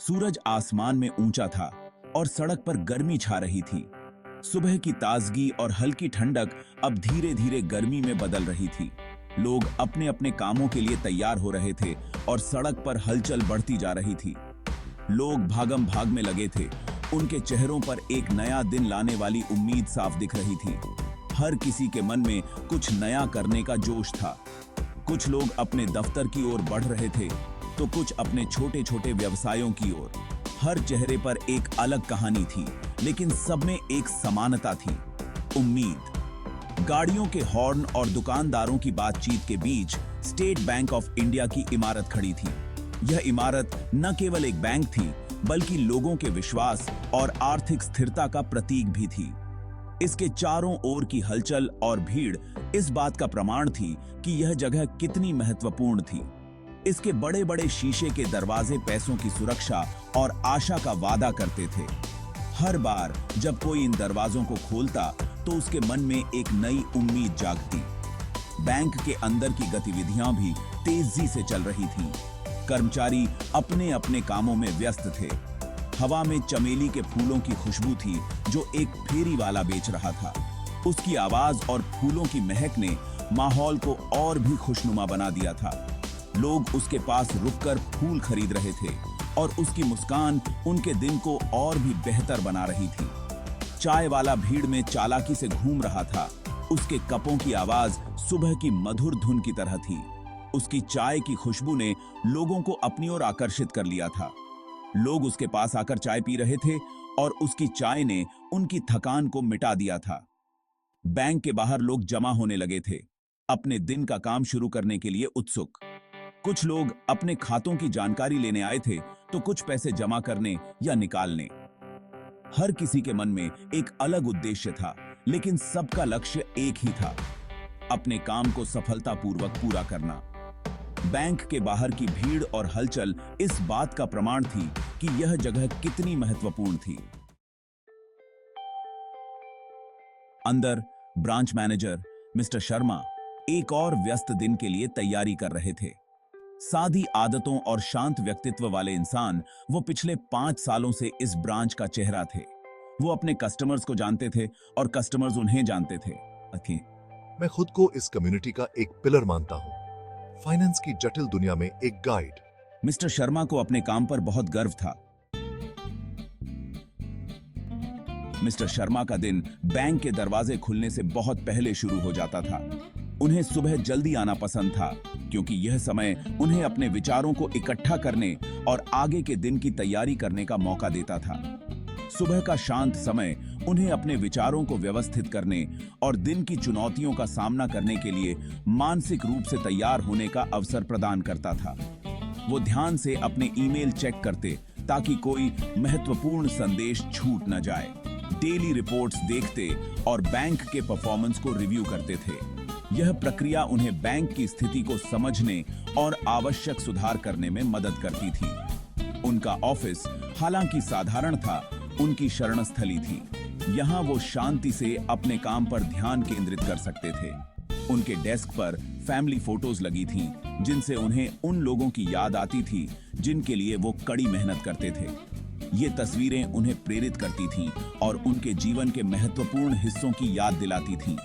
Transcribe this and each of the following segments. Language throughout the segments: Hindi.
सूरज आसमान में ऊंचा था और सड़क पर गर्मी छा रही थी। सुबह की ताजगी और हल्की ठंडक अब धीरे धीरे गर्मी में बदल रही थी। लोग अपने अपने कामों के लिए तैयार हो रहे थे और सड़क पर हलचल बढ़ती जा रही थी। लोग भागम भाग में लगे थे। उनके चेहरों पर एक नया दिन लाने वाली उम्मीद साफ दिख रही थी। हर किसी के मन में कुछ नया करने का जोश था। कुछ लोग अपने दफ्तर की ओर बढ़ रहे थे तो कुछ अपने छोटे छोटे व्यवसायों की ओर। हर चेहरे पर एक अलग कहानी थी, लेकिन सब में एक समानता थी, उम्मीद। गाड़ियों के हॉर्न और दुकानदारों की बातचीत के बीच स्टेट बैंक ऑफ इंडिया की इमारत खड़ी थी। यह इमारत न केवल एक बैंक थी, बल्कि लोगों के विश्वास और आर्थिक स्थिरता का प्रतीक भी थी। इसके चारों ओर की हलचल और भीड़ इस बात का प्रमाण थी कि यह जगह कितनी महत्वपूर्ण थी। इसके बड़े बड़े शीशे के दरवाजे पैसों की सुरक्षा और आशा का वादा करते थे। हर बार जब कोई इन दरवाजों को खोलता तो उसके मन में एक नई उम्मीद जागती। बैंक के अंदर की गतिविधियां भी तेजी से चल रही थीं। कर्मचारी अपने अपने कामों में व्यस्त थे। हवा में चमेली के फूलों की खुशबू थी जो एक फेरी वाला बेच रहा था। उसकी आवाज और फूलों की महक ने माहौल को और भी खुशनुमा बना दिया था। लोग उसके पास रुककर फूल खरीद रहे थे और उसकी मुस्कान उनके दिन को और भी बेहतर बना रही थी। चाय वाला भीड़ में चालाकी से घूम रहा था। उसके कपों की आवाज सुबह की मधुर धुन की तरह थी। उसकी चाय की खुशबू ने लोगों को अपनी ओर आकर्षित कर लिया था। लोग उसके पास आकर चाय पी रहे थे और उसकी चाय ने उनकी थकान को मिटा दिया था। बैंक के बाहर लोग जमा होने लगे थे, अपने दिन का काम शुरू करने के लिए उत्सुक। कुछ लोग अपने खातों की जानकारी लेने आए थे तो कुछ पैसे जमा करने या निकालने। हर किसी के मन में एक अलग उद्देश्य था, लेकिन सबका लक्ष्य एक ही था, अपने काम को सफलतापूर्वक पूरा करना। बैंक के बाहर की भीड़ और हलचल इस बात का प्रमाण थी कि यह जगह कितनी महत्वपूर्ण थी। अंदर ब्रांच मैनेजर मिस्टर शर्मा एक और व्यस्त दिन के लिए तैयारी कर रहे थे। सादी आदतों और शांत व्यक्तित्व वाले इंसान वो पिछले 5 सालों से इस ब्रांच का चेहरा थे। वो अपने कस्टमर्स को जानते थे और कस्टमर्स उन्हें जानते थे। मैं खुद को इस कम्युनिटी का एक पिलर मानता हूँ, फाइनेंस की जटिल दुनिया में एक गाइड। मिस्टर शर्मा को अपने काम पर बहुत गर्व था। मिस्टर शर्मा का दिन बैंक के दरवाजे खुलने से बहुत पहले शुरू हो जाता था। उन्हें सुबह जल्दी आना पसंद था, क्योंकि यह समय उन्हें अपने विचारों को इकट्ठा करने और आगे के दिन की तैयारी करने का मौका देता था। सुबह का शांत समय उन्हें अपने विचारों को व्यवस्थित करने और दिन की चुनौतियों का सामना करने के लिए मानसिक रूप से तैयार होने का अवसर प्रदान करता था। वो ध्यान से अपने ईमेल चेक करते ताकि कोई महत्वपूर्ण संदेश छूट न जाए। डेली रिपोर्ट्स देखते और बैंक के परफॉर्मेंस को रिव्यू करते थे। यह प्रक्रिया उन्हें बैंक की स्थिति को समझने और आवश्यक सुधार करने में मदद करती थी। उनका ऑफिस हालांकि साधारण था, उनकी शरणस्थली थी। यहाँ वो शांति से अपने काम पर ध्यान केंद्रित कर सकते थे। उनके डेस्क पर फैमिली फोटोज लगी थीं, जिनसे उन्हें उन लोगों की याद आती थी जिनके लिए वो कड़ी मेहनत करते थे। ये तस्वीरें उन्हें प्रेरित करती थीं और उनके जीवन के महत्वपूर्ण हिस्सों की याद दिलाती थीं।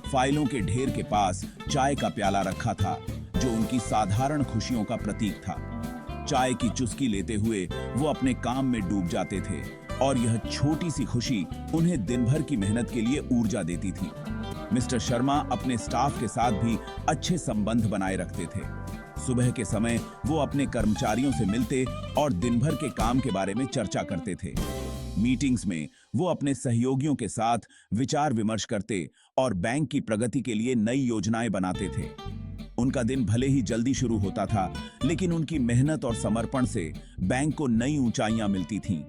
फाइलों के ढेर के पास चाय का प्याला रखा था, जो उनकी साधारण खुशियों का प्रतीक था। चाय की चुस्की लेते हुए वो अपने काम में डूब जाते थे और यह छोटी सी खुशी उन्हें दिन भर की मेहनत के लिए ऊर्जा देती थी। मिस्टर शर्मा अपने स्टाफ के साथ भी अच्छे संबंध बनाए रखते थे। सुबह के समय वो अपने कर्मचारियों से मिलते और दिन भर के काम के बारे में चर्चा करते थे। मीटिंग्स में वो अपने सहयोगियों के साथ विचार विमर्श करते और बैंक की प्रगति के लिए नई योजनाएं बनाते थे। उनका दिन भले ही जल्दी शुरू होता था, लेकिन उनकी मेहनत और समर्पण से बैंक को नई ऊंचाइयां मिलती थीं।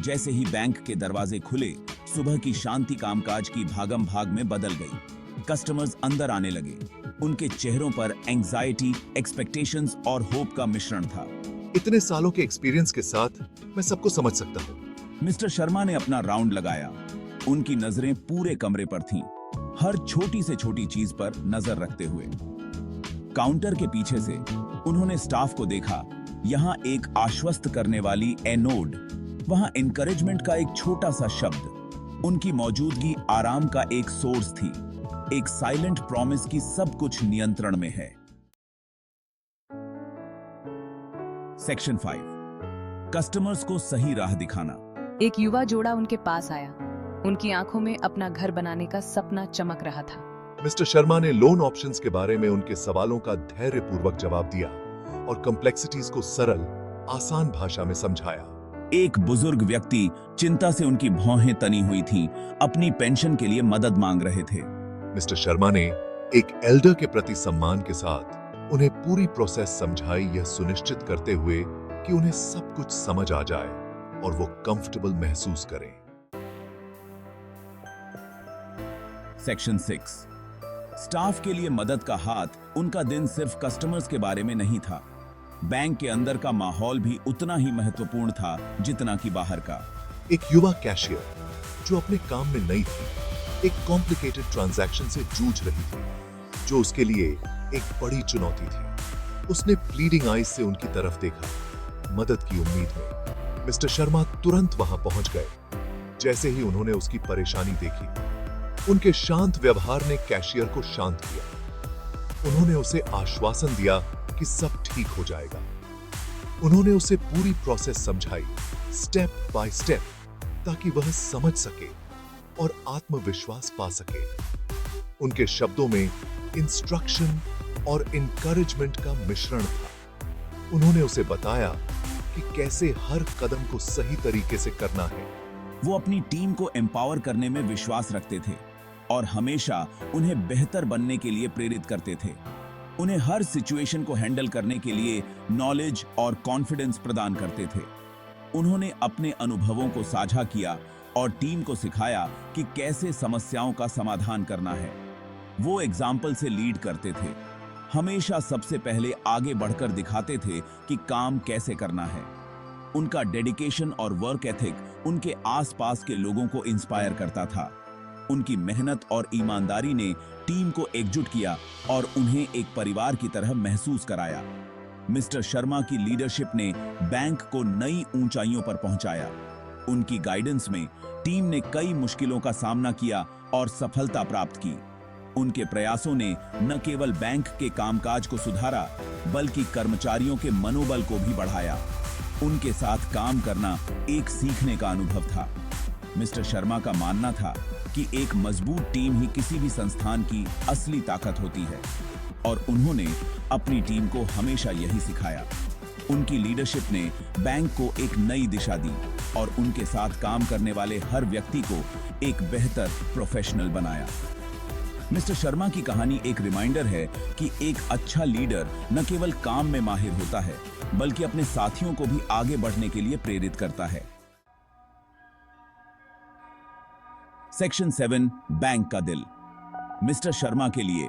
जैसे ही बैंक के दरवाजे खुले, सुबह की शांति कामकाज की भागम भाग में बदल गई। कस्टमर्स अंदर आने लगे। उनके चेहरों पर एंजाइटी, एक्सपेक्टेशंस और होप का मिश्रण था। इतने सालों के एक्सपीरियंस के साथ मैं सबको समझ सकता हूँ। मिस्टर शर्मा ने अपना राउंड लगाया। उनकी नजरें पूरे कमरे पर थीं, हर छोटी से छोटी चीज पर नजर रखते हुए। काउंटर के पीछे से उन्होंने स्टाफ को देखा। यहाँ एक आश्वस्त करने वाली एनोड, वहां एनकरेजमेंट का एक छोटा सा शब्द। उनकी मौजूदगी आराम का एक सोर्स थी, एक साइलेंट प्रॉमिस की सब कुछ नियंत्रण में है। सेक्शन 5, कस्टमर्स को सही राह दिखाना। एक युवा जोड़ा उनके पास आया। उनकी आंखों में अपना घर बनाने का सपना चमक रहा था। मिस्टर शर्मा ने लोन ऑप्शंस के बारे में उनके सवालों का धैर्यपूर्वक जवाब दिया और कॉम्प्लेक्सिटीज को सरल, आसान भाषा में समझाया। एक बुजुर्ग व्यक्ति चिंता से उनकी भौहें तनी हुई थीं, अपनी पेंशन के लिए मदद मांग रहे थे। मिस्टर शर्मा ने एक एल्डर के प्रति सम्मान के साथ उन्हें पूरी प्रोसेस समझाई, यह सुनिश्चित करते हुए कि उन्हें सब कुछ समझ आ जाए और वो कंफर्टेबल महसूस करें। सेक्शन 6, स्टाफ के लिए मदद का हाथ। उनका दिन सिर्फ कस्टमर्स के बारे में नहीं था। बैंक के अंदर का माहौल भी उतना ही महत्वपूर्ण था जितना कि बाहर का। एक युवा कैशियर जो अपने काम में नई थी, एक कॉम्प्लिकेटेड ट्रांजैक्शन से जूझ रही थी, जो उसके लिए एक बड़ी चुनौती थी। उसने प्लीडिंग आईज से उनकी तरफ देखा, मदद की उम्मीद में। मिस्टर शर्मा तुरंत वहां पहुंच गए। जैसे ही उन्होंने उसकी परेशानी देखी, उनके शांत व्यवहार ने कैशियर को शांत किया। उन्होंने उसे आश्वासन दिया कि सब ठीक हो जाएगा। उन्होंने उसे पूरी प्रोसेस समझाई, स्टेप बाय स्टेप, ताकि वह समझ सके और आत्मविश्वास पा सके। उनके शब्दों में इंस्ट्रक्शन और इनकरेजमेंट का मिश्रण था। उन्होंने उसे बताया कि कैसे हर कदम को सही तरीके से करना है। वो अपनी टीम को एम्पावर करने में विश्वास रखते थे और हमेशा उन्हें बेहतर बनने के लिए प्रेरित करते थे। उन्हें हर सिचुएशन को हैंडल करने के लिए नॉलेज और कॉन्फिडेंस प्रदान करते थे। उन्होंने अपने अनुभवों को साझा किया और टीम को सिखाया कि कैसे समस्याओं का समाधान करना है। वो एग्जाम्पल से लीड करते थे, हमेशा सबसे पहले आगे बढ़कर दिखाते थे कि काम कैसे करना है। उनका डेडिकेशन और वर्क एथिक उनके आसपास के लोगों को इंस्पायर करता था। उनकी मेहनत और ईमानदारी ने टीम को एकजुट किया और उन्हें एक परिवार की तरह महसूस कराया। मिस्टर शर्मा की लीडरशिप ने बैंक को नई ऊंचाइयों पर पहुंचाया। उनकी गाइडेंस में टीम ने कई मुश्किलों का सामना किया और सफलता प्राप्त की। उनके प्रयासों ने न केवल बैंक के कामकाज को सुधारा, बल्कि कर्मचारियों के मनोबल को भी बढ़ाया। उनके साथ काम करना एक सीखने का अनुभव था। मिस्टर शर्मा का मानना था कि एक मजबूत टीम ही किसी भी संस्थान की असली ताकत होती है, और उन्होंने अपनी टीम को हमेशा यही सिखाया। उनकी लीडरशिप ने बैंक को एक नई दिशा दी और उनके साथ काम करने वाले हर व्यक्ति को एक बेहतर प्रोफेशनल बनाया। मिस्टर शर्मा की कहानी एक रिमाइंडर है कि एक अच्छा लीडर न केवल काम में माहिर होता है, बल्कि अपने साथियों को भी आगे बढ़ने के लिए प्रेरित करता है। सेक्शन 7, बैंक का दिल। मिस्टर शर्मा के लिए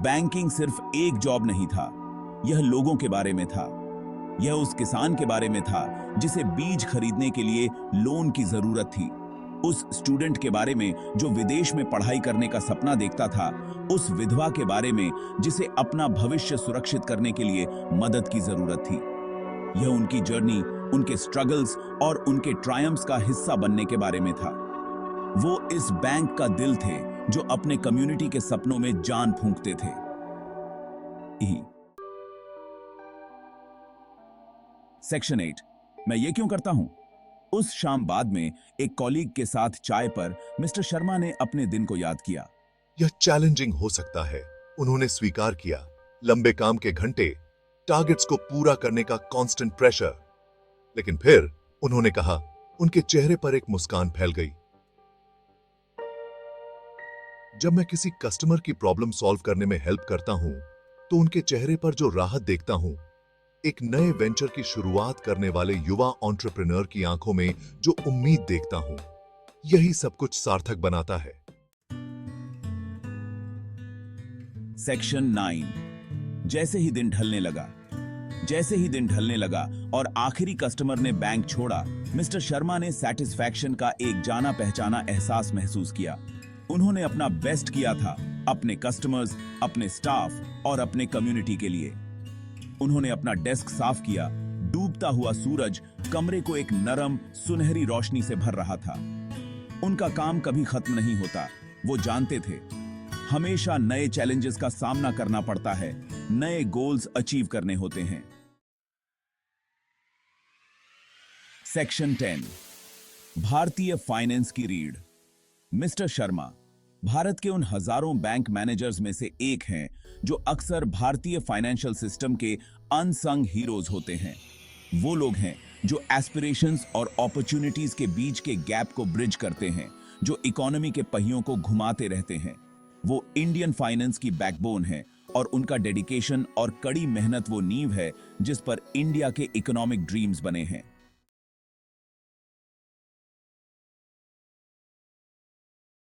बैंकिंग सिर्फ एक जॉब नहीं था, यह लोगों के बारे में था। यह उस किसान के बारे में था जिसे बीज खरीदने के लिए लोन की जरूरत थी, उस स्टूडेंट के बारे में जो विदेश में पढ़ाई करने का सपना देखता था, उस विधवा के बारे में जिसे अपना भविष्य सुरक्षित करने के लिए मदद की जरूरत थी। यह उनकी जर्नी, उनके स्ट्रगल्स और उनके ट्रायम्फ्स का हिस्सा बनने के बारे में था। वो इस बैंक का दिल थे जो अपने कम्युनिटी के सपनों में जान फूंकते थे। सेक्शन 8, मैं ये क्यों करता हूं? उस शाम बाद में एक कॉलीग के साथ चाय पर मिस्टर शर्मा ने अपने दिन को याद किया। यह चैलेंजिंग हो सकता है, उन्होंने स्वीकार किया। लंबे काम के घंटे, टारगेट्स को पूरा करने का कांस्टेंट प्रेशर। लेकिन फिर उन्होंने कहा, उनके चेहरे पर एक मुस्कान फैल गई। जब मैं किसी कस्टमर की प्रॉब्लम सॉल्व करने में हेल्प करता हूं, तो उनके चेहरे पर जो राहत देखता हूं, एक नए वेंचर की शुरुआत करने वाले युवा एंटरप्रेन्योर की आंखों में जो उम्मीद देखता हूं, यही सब कुछ सार्थक बनाता है। सेक्शन 9, जैसे ही दिन ढलने लगा और आखिरी कस्टमर ने बैंक छोड़ा, मिस्टर शर्मा ने सैटिस्फैक्शन का एक जाना पहचाना एहसास महसूस किया। उन्होंने अपना बेस्ट किया था, अपने कस्टमर्स, अपने स्टाफ और अपने कम्युनिटी के लिए। उन्होंने अपना डेस्क साफ किया। डूबता हुआ सूरज कमरे को एक नरम, सुनहरी रोशनी से भर रहा था। उनका काम कभी खत्म नहीं होता। वो जानते थे, हमेशा नए चैलेंजेस का सामना करना पड़ता है, नए गोल्स अचीव करने होते हैं। सेक्शन 10, भारतीय फाइनेंस की रीढ़। मिस्टर शर्मा भारत के उन हजारों बैंक मैनेजर्स में से एक हैं जो अक्सर भारतीय फाइनेंशियल सिस्टम के अनसंग हीरोज होते हैं। वो लोग हैं जो एस्पिरेशंस और अपॉर्चुनिटीज के बीच के गैप को ब्रिज करते हैं, जो इकोनॉमी के पहियों को घुमाते रहते हैं। वो इंडियन फाइनेंस की बैकबोन है और उनका डेडिकेशन और कड़ी मेहनत वो नींव है जिस पर इंडिया के इकोनॉमिक ड्रीम्स बने हैं।